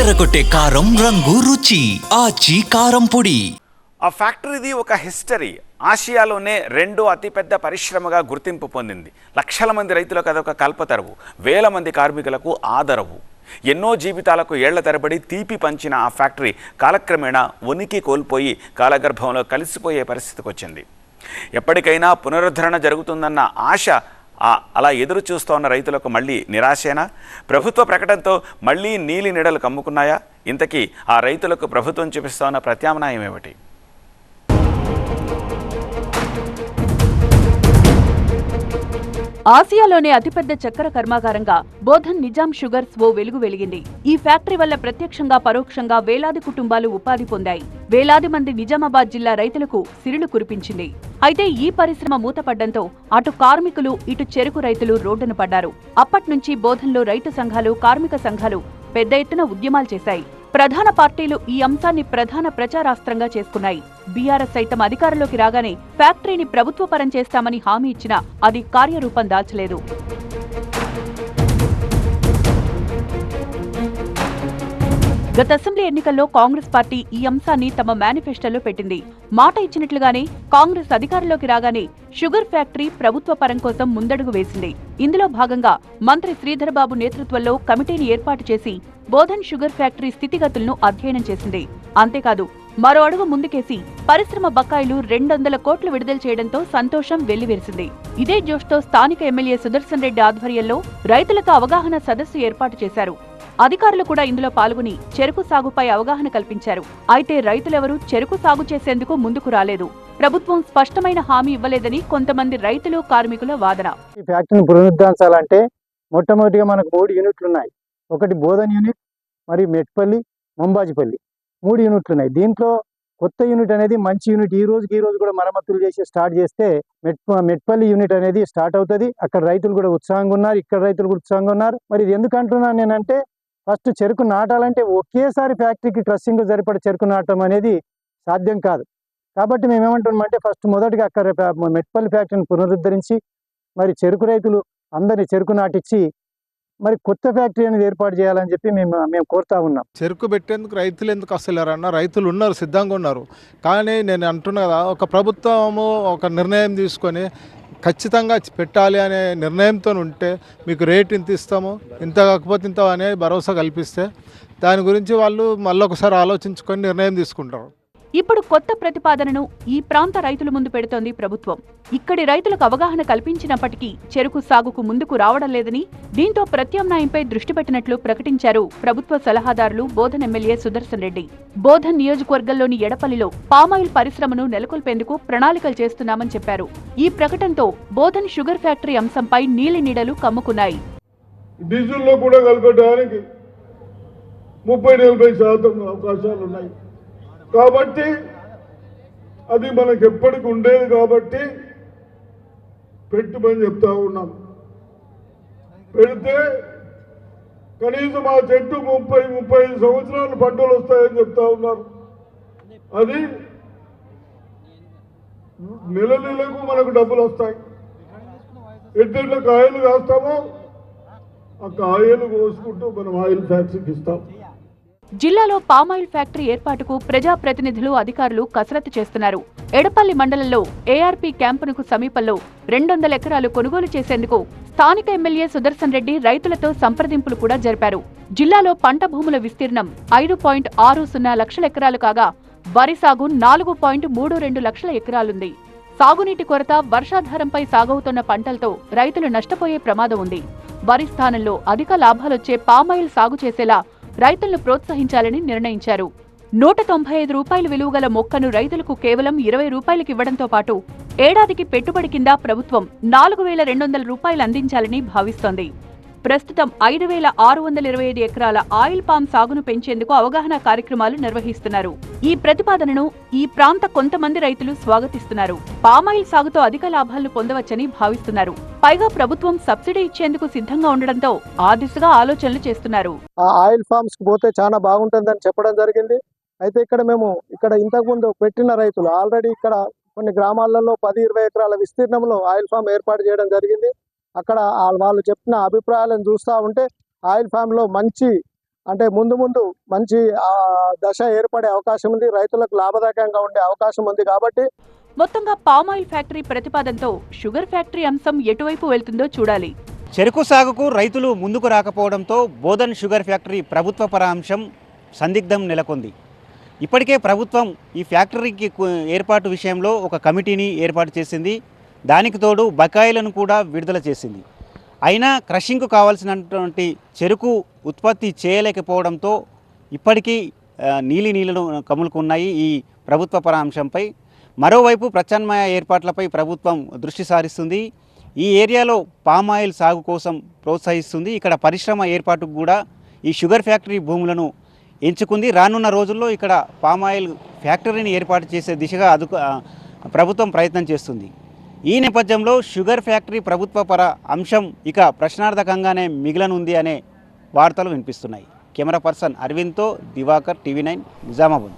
అదరగొట్టే కారం రంగు రుచి ఆచి కారం పొడి. ఆ ఫ్యాక్టరీది ఒక హిస్టరీ. ఆసియాలోనే రెండో అతిపెద్ద పరిశ్రమగా గుర్తింపు పొందింది. లక్షల మంది రైతులకు అదొక కల్పతరువు, వేల మంది కార్మికులకు ఆదరవు. ఎన్నో జీవితాలకు ఏళ్ల తరబడి తీపి పంచిన ఆ ఫ్యాక్టరీ కాలక్రమేణా ఉనికి కోల్పోయి కాలగర్భంలో కలిసిపోయే పరిస్థితికి వచ్చింది. ఎప్పటికైనా పునరుద్ధరణ జరుగుతుందన్న ఆశ అలా ఎదురు చూస్తోన్న రైతులకు మళ్ళీ నిరాశేనా? ప్రభుత్వ ప్రకటనతో మళ్ళీ నీలి నీడలు కమ్ముకున్నాయా? ఇంతకీ ఆ రైతులకు ప్రభుత్వం చూపిస్తోన్న ప్రత్యామ్నాయం ఏమిటి? ఆసియాలోనే అతిపెద్ద చక్కెర కర్మాగారంగా బోధన్ నిజాం షుగర్స్ ఓ వెలుగు వెలిగింది. ఈ ఫ్యాక్టరీ వల్ల ప్రత్యక్షంగా పరోక్షంగా వేలాది కుటుంబాలు ఉపాధి పొందాయి. వేలాది మంది నిజామాబాద్ జిల్లా రైతులకు సిరులు కురిపించింది. అయితే ఈ పరిశ్రమ మూతపడ్డంతో అటు కార్మికులు ఇటు చెరుకు రైతులు రోడ్డున పడ్డారు. అప్పట్నుంచి బోధన్లో రైతు సంఘాలు, కార్మిక సంఘాలు పెద్ద ఎత్తున ఉద్యమాలు చేశాయి. ప్రధాన పార్టీలు ఈ అంశాన్ని ప్రధాన ప్రచారాస్త్రంగా చేసుకున్నాయి. బీఆర్ఎస్ సైతం అధికారంలోకి రాగానే ఫ్యాక్టరీని ప్రభుత్వ పరం చేస్తామని హామీ ఇచ్చినా అది కార్యరూపం దాల్చలేదు. గత అసెంబ్లీ ఎన్నికల్లో కాంగ్రెస్ పార్టీ ఈ అంశాన్ని తమ మేనిఫెస్టోలో పెట్టింది. మాట ఇచ్చినట్లుగానే కాంగ్రెస్ అధికారంలోకి రాగానే షుగర్ ఫ్యాక్టరీ ప్రభుత్వ పరం కోసం ముందడుగు వేసింది. ఇందులో భాగంగా మంత్రి శ్రీధర్ బాబు నేతృత్వంలో కమిటీని ఏర్పాటు చేసి బోధన్ షుగర్ ఫ్యాక్టరీ స్థితిగతులను అధ్యయనం చేసింది. అంతేకాదు మరో అడుగు ముందుకేసి పరిశ్రమ బకాయిలు 200 కోట్లు విడుదల చేయడంతో సంతోషం వెల్లివిరిసింది. ఇదే జోష్తో స్థానిక ఎమ్మెల్యే సుదర్శన్ రెడ్డి ఆధ్వర్యంలో రైతులకు అవగాహన సదస్సు ఏర్పాటు చేశారు. అధికారులు కూడా ఇందులో పాల్గొని చెరుకు సాగుపై అవగాహన కల్పించారు. అయితే రైతులెవరూ చెరుకు సాగు చేసేందుకు ముందుకు రాలేదు. ప్రభుత్వం స్పష్టమైన హామీ ఇవ్వలేదని కొంతమంది రైతులు, కార్మికుల వాదన. ఈ ఫ్యాక్టరీని పునరుద్ధరించాలంటే మొట్టమొదటిగా మనకు 3 యూనిట్లు ఉన్నాయి. ఒకటి బోధన్ యూనిట్, మరి మెట్పల్లి, మంబాజిపల్లి 3 యూనిట్లు ఉన్నాయి. దీంట్లో కొత్త యూనిట్ అనేది మంచి యూనిట్. ఈ రోజు కూడా మరమ్మతులు చేసి స్టార్ట్ చేస్తే మెట్పల్లి యూనిట్ అనేది స్టార్ట్ అవుతుంది. అక్కడ రైతులు కూడా ఉత్సాహంగా ఉన్నారు, ఇక్కడ రైతులు కూడా ఉత్సాహంగా ఉన్నారు. మరి ఇది ఎందుకు అంటున్నాను నేనంటే, ఫస్ట్ చెరుకు నాటాలంటే ఒకేసారి ఫ్యాక్టరీకి క్రషింగ్ సరిపడ చెరుకు నాటడం అనేది సాధ్యం కాదు. కాబట్టి మేము ఏమంటున్నామంటే, ఫస్ట్ మొదటిగా అక్కడ మెట్పల్లి ఫ్యాక్టరీని పునరుద్ధరించి మరి చెరుకు రైతులు అందరినీ చెరుకు నాటించి మరి కొత్త ఫ్యాక్టరీ అనేది ఏర్పాటు చేయాలని చెప్పి మేము కోరుతా ఉన్నాం. చెరుకు పెట్టేందుకు రైతులు ఎందుకు వస్తలేరన్న? రైతులు ఉన్నారు, సిద్ధంగా ఉన్నారు. కానీ నేను అంటున్నా కదా, ఒక ప్రభుత్వము ఒక నిర్ణయం తీసుకొని ఖచ్చితంగా పెట్టాలి అనే నిర్ణయంతో ఉంటే మీకు రేట్ ఇంత ఇస్తాము, ఇంత కాకపోతే ఇంత అనే భరోసా కల్పిస్తే దాని గురించి వాళ్ళు మళ్ళొకసారి ఆలోచించుకొని నిర్ణయం తీసుకుంటారు. ఇప్పుడు కొత్త ప్రతిపాదనను ఈ ప్రాంత రైతుల ముందు పెడుతోంది ప్రభుత్వం. ఇక్కడి రైతులకు అవగాహన కల్పించినప్పటికీ చెరుకు సాగుకు ముందుకు రావడం లేదని, దీంతో ప్రత్యామ్నాయంపై దృష్టి పెట్టినట్లు ప్రకటించారు ప్రభుత్వ సలహాదారులు బోధన్ ఎమ్మెల్యే సుదర్శన్ రెడ్డి. బోధన్ నియోజకవర్గంలోని ఎడపల్లిలో పామాయిల్ పరిశ్రమను నెలకొల్పేందుకు ప్రణాళికలు చేస్తున్నామని చెప్పారు. ఈ ప్రకటనతో బోధన్ షుగర్ ఫ్యాక్టరీ అంశంపై నీలి నీడలు కమ్ముకున్నాయి. డీజిల్లో కూడా కలపడానికి 30-40% అవకాశాలు ఉన్నాయి. కాబట్టి అది మనకు ఎప్పటికి ఉండేది. కాబట్టి పెట్టుమని చెప్తా ఉన్నాం. పెడితే కనీసం ఆ చెట్టు 30-35 సంవత్సరాలు పంటలు వస్తాయని చెప్తా ఉన్నారు. అది నెలకు మనకు డబ్బులు వస్తాయి. ఎట్లా కాయలు కాస్తామో ఆ కాయలు కోసుకుంటూ మనం ఆయిల్ ఫ్యాక్టరీకి ఇస్తాం. జిల్లాలో పామాయిల్ ఫ్యాక్టరీ ఏర్పాటుకు ప్రజాప్రతినిధులు, అధికారులు కసరత్తు చేస్తున్నారు. ఎడపల్లి మండలంలో ఏఆర్పీ క్యాంపునకు సమీపంలో 200 ఎకరాలు కొనుగోలు చేసేందుకు స్థానిక ఎమ్మెల్యే సుదర్శన్ రెడ్డి రైతులతో సంప్రదింపులు కూడా జరిపారు. జిల్లాలో పంట భూముల విస్తీర్ణం 5.60 లక్షల ఎకరాలు కాగా వరి సాగు 4.32 లక్షల ఎకరాలుంది. సాగునీటి కొరత, వర్షాధారంపై సాగవుతున్న పంటలతో రైతులు నష్టపోయే ప్రమాదం ఉంది. వరి స్థానంలో అధిక లాభాలొచ్చే పామాయిల్ సాగు చేసేలా రైతులను ప్రోత్సహించాలని నిర్ణయించారు. 195 రూపాయలు విలువగల మొక్కను రైతులకు కేవలం 20 రూపాయలకు ఇవ్వడంతో పాటు ఏడాదికి పెట్టుబడి కింద ప్రభుత్వం 4200 రూపాయలు అందించాలని భావిస్తోంది. ప్రస్తుతం 5625 ఎకరాల ఆయిల్ పామ్ సాగును పెంచేందుకు అవగాహన కార్యక్రమాలు నిర్వహిస్తున్నారు. ఈ ప్రతిపాదనను ఈ ప్రాంత కొంతమంది రైతులు స్వాగతిస్తున్నారు. పామాయిల్ సాగుతో అధిక లాభాలను పొందవచ్చని భావిస్తున్నారు. పైగా ప్రభుత్వం సబ్సిడీ ఇచ్చేందుకు సిద్ధంగా ఉండడంతో ఆ దిశగా ఆలోచనలు చేస్తున్నారు. ఆయిల్ ఫార్మ్స్ కు పోతే చాలా బాగుంటుందని చెప్పడం జరిగింది. అయితే ఇక్కడ ఇంతకుముందు పెట్టిన రైతులు ఆల్రెడీ ఇక్కడ కొన్ని గ్రామాలలో 10-20 ఎకరాల విస్తీర్ణంలో ఆయిల్ ఫామ్ ఏర్పాటు చేయడం జరిగింది. అక్కడ వాళ్ళు చెప్పిన అభిప్రాయాలను చూస్తూ ఉంటే ఆయిల్ ఫామ్లో మంచి అంటే ముందు ముందు మంచి దశ ఏర్పడే అవకాశం ఉంది, రైతులకు లాభదాయకంగా ఉండే అవకాశం ఉంది. కాబట్టి మొత్తంగా పామాయిల్ ఫ్యాక్టరీ ప్రతిపాదనతో షుగర్ ఫ్యాక్టరీ అంశం ఎటువైపు వెళ్తుందో చూడాలి. చెరుకు సాగుకు రైతులు ముందుకు రాకపోవడంతో బోధన్ షుగర్ ఫ్యాక్టరీ ప్రభుత్వపర అంశం సందిగ్ధం నెలకొంది. ఇప్పటికే ప్రభుత్వం ఈ ఫ్యాక్టరీకి ఏర్పాటు విషయంలో ఒక కమిటీని ఏర్పాటు చేసింది. దానికి తోడు బకాయిలను కూడా విడుదల చేసింది. అయినా క్రషింగ్కు కావాల్సినటువంటి చెరుకు ఉత్పత్తి చేయలేకపోవడంతో ఇప్పటికీ నీళ్లు కములుకున్నాయి ఈ ప్రభుత్వపర అంశంపై. మరోవైపు ప్రత్యామ్నాయ ఏర్పాట్లపై ప్రభుత్వం దృష్టి సారిస్తుంది. ఈ ఏరియాలో పామాయిల్ సాగు కోసం ప్రోత్సహిస్తుంది. ఇక్కడ పరిశ్రమ ఏర్పాటుకు కూడా ఈ షుగర్ ఫ్యాక్టరీ భూములను ఎంచుకుంది. రానున్న రోజుల్లో ఇక్కడ పామాయిల్ ఫ్యాక్టరీని ఏర్పాటు చేసే దిశగా ప్రభుత్వం ప్రయత్నం చేస్తుంది. ఈ నేపథ్యంలో షుగర్ ఫ్యాక్టరీ ప్రభుత్వపర అంశం ఇక ప్రశ్నార్థకంగానే మిగిలనుంది అనే వార్తలు వినిపిస్తున్నాయి. కెమెరా పర్సన్ అరవింద్తో దివాకర్, టీవీ9 నిజామాబాద్.